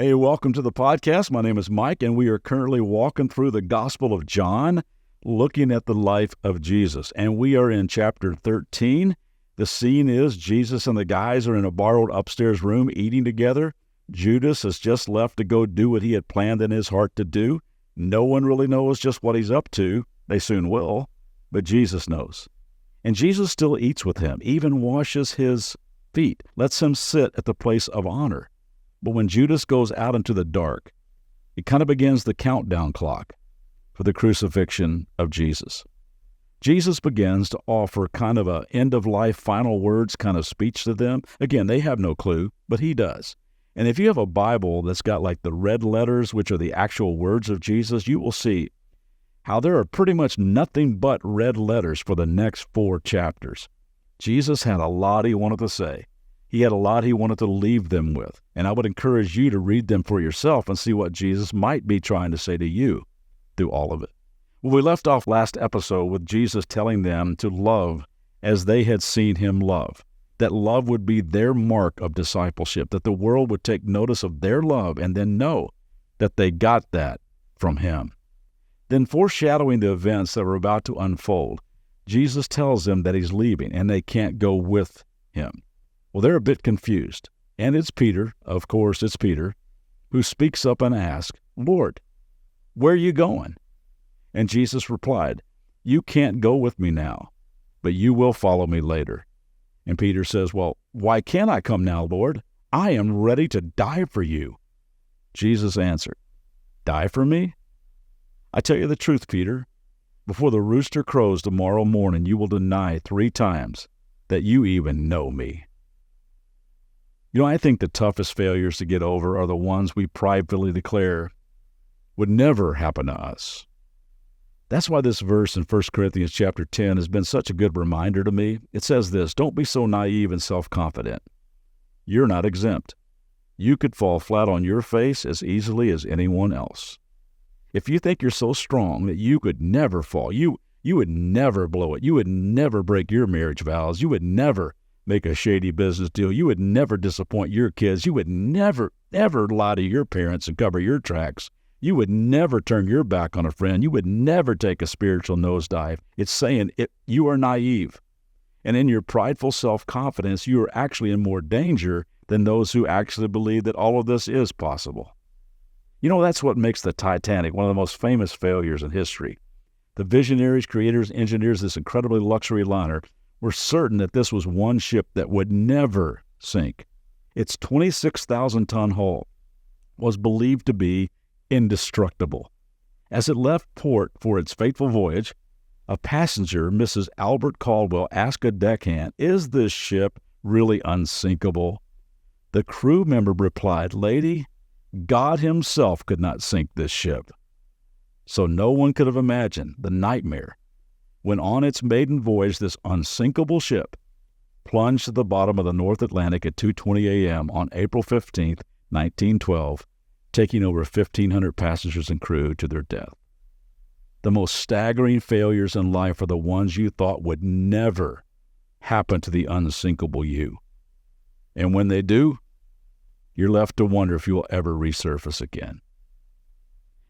Hey, welcome to the podcast. My name is Mike, and we are currently walking through the Gospel of John, looking at the life of Jesus. And we are in chapter 13. The scene is Jesus and the guys are in a borrowed upstairs room eating together. Judas has just left to go do what he had planned in his heart to do. No one really knows just what he's up to. They soon will, but Jesus knows. And Jesus still eats with him, even washes his feet, lets him sit at the place of honor. But when Judas goes out into the dark, it kind of begins the countdown clock for the crucifixion of Jesus. Jesus begins to offer kind of a end-of-life final words kind of speech to them. Again, they have no clue, but he does. And if you have a Bible that's got like the red letters, which are the actual words of Jesus, you will see how there are pretty much nothing but red letters for the next 4 chapters. Jesus had a lot he wanted to say. He had a lot he wanted to leave them with, and I would encourage you to read them for yourself and see what Jesus might be trying to say to you through all of it. Well, we left off last episode with Jesus telling them to love as they had seen him love, that love would be their mark of discipleship, that the world would take notice of their love and then know that they got that from him. Then, foreshadowing the events that were about to unfold, Jesus tells them that he's leaving and they can't go with him. Well, they're a bit confused, and it's Peter, of course it's Peter, who speaks up and asks, "Lord, where are you going?" And Jesus replied, "You can't go with me now, but you will follow me later." And Peter says, "Well, why can't I come now, Lord? I am ready to die for you." Jesus answered, "Die for me? I tell you the truth, Peter, before the rooster crows tomorrow morning, you will deny 3 times that you even know me." You know, I think the toughest failures to get over are the ones we pridefully declare would never happen to us. That's why this verse in 1 Corinthians chapter 10 has been such a good reminder to me. It says this, "Don't be so naive and self-confident. You're not exempt. You could fall flat on your face as easily as anyone else. If you think you're so strong that you could never fall, you would never blow it, you would never break your marriage vows, you would never make a shady business deal, you would never disappoint your kids, you would never, ever lie to your parents and cover your tracks, you would never turn your back on a friend, you would never take a spiritual nosedive." It's saying you are naive. And in your prideful self-confidence, you are actually in more danger than those who actually believe that all of this is possible. You know, that's what makes the Titanic one of the most famous failures in history. The visionaries, creators, engineers, this incredibly luxury liner were certain that this was one ship that would never sink. Its 26,000-ton hull was believed to be indestructible. As it left port for its fateful voyage, a passenger, Mrs. Albert Caldwell, asked a deckhand, "Is this ship really unsinkable?" The crew member replied, "Lady, God himself could not sink this ship." So no one could have imagined the nightmare when on its maiden voyage this unsinkable ship plunged to the bottom of the North Atlantic at 2:20 a.m. on April 15th, 1912, taking over 1,500 passengers and crew to their death. The most staggering failures in life are the ones you thought would never happen to the unsinkable you. And when they do, you're left to wonder if you'll ever resurface again.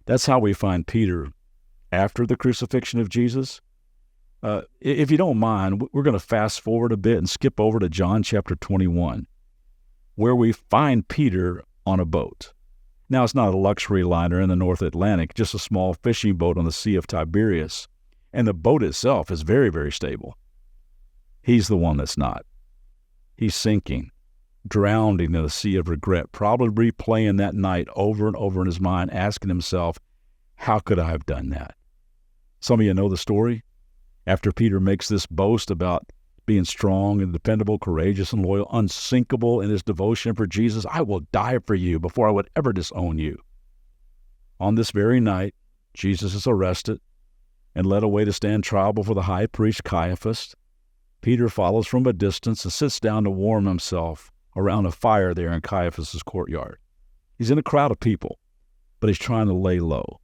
That's how we find Peter after the crucifixion of Jesus. If you don't mind, we're going to fast forward a bit and skip over to John chapter 21, where we find Peter on a boat. Now, it's not a luxury liner in the North Atlantic, just a small fishing boat on the Sea of Tiberias, and the boat itself is very, very stable. He's the one that's not. He's sinking, drowning in a sea of regret, probably replaying that night over and over in his mind, asking himself, how could I have done that? Some of you know the story. After Peter makes this boast about being strong and dependable, courageous and loyal, unsinkable in his devotion for Jesus, "I will die for you before I would ever disown you." On this very night, Jesus is arrested and led away to stand trial before the high priest Caiaphas. Peter follows from a distance and sits down to warm himself around a fire there in Caiaphas' courtyard. He's in a crowd of people, but he's trying to lay low.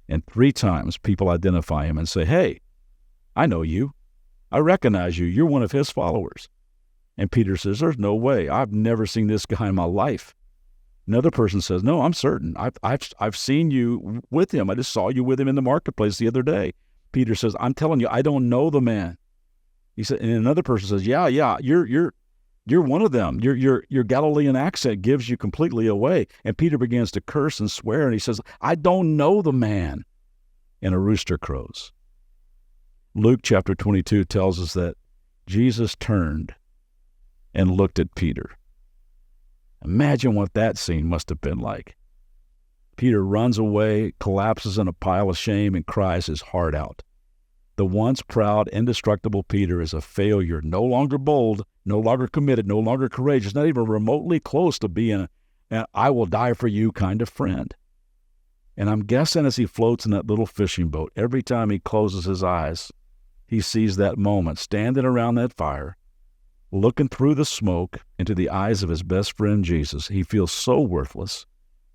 And 3 times people identify him and say, "Hey, I know you. I recognize you. You're one of his followers." And Peter says, "There's no way. I've never seen this guy in my life." Another person says, no, I'm certain. I've seen you with him. I just saw you with him in the marketplace the other day. Peter says, I'm telling you, I don't know the man. He said, and another person says, yeah, you're one of them. Your Galilean accent gives you completely away. And Peter begins to curse and swear, and he says, I don't know the man. And a rooster crows. Luke chapter 22 tells us that Jesus turned and looked at Peter. Imagine what that scene must have been like. Peter runs away, collapses in a pile of shame, and cries his heart out. The once proud, indestructible Peter is a failure, no longer bold, no longer committed, no longer courageous, not even remotely close to being an I will die for you kind of friend. And I'm guessing as he floats in that little fishing boat, every time he closes his eyes, he sees that moment, standing around that fire, looking through the smoke into the eyes of his best friend Jesus. He feels so worthless,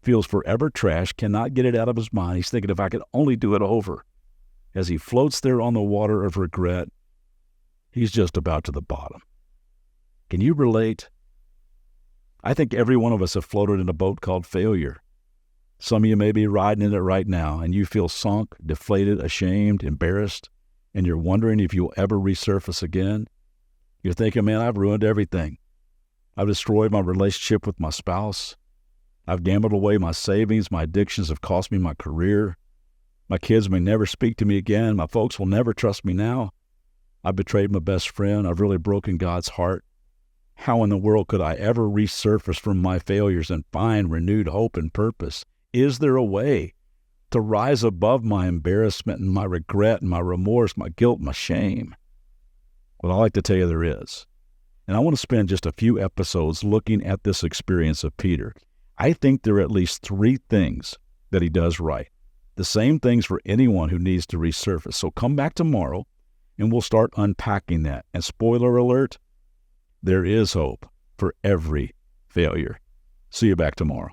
feels forever trash, cannot get it out of his mind. He's thinking, if I could only do it over. As he floats there on the water of regret, he's just about to the bottom. Can you relate? I think every one of us have floated in a boat called failure. Some of you may be riding in it right now, and you feel sunk, deflated, ashamed, embarrassed, and you're wondering if you'll ever resurface again. You're thinking, man, I've ruined everything. I've destroyed my relationship with my spouse. I've gambled away my savings. My addictions have cost me my career. My kids may never speak to me again. My folks will never trust me now. I've betrayed my best friend. I've really broken God's heart. How in the world could I ever resurface from my failures and find renewed hope and purpose? Is there a way to rise above my embarrassment and my regret and my remorse, my guilt, my shame? Well, I like to tell you there is. And I want to spend just a few episodes looking at this experience of Peter. I think there are at least 3 things that he does right. The same things for anyone who needs to resurface. So come back tomorrow and we'll start unpacking that. And spoiler alert, there is hope for every failure. See you back tomorrow.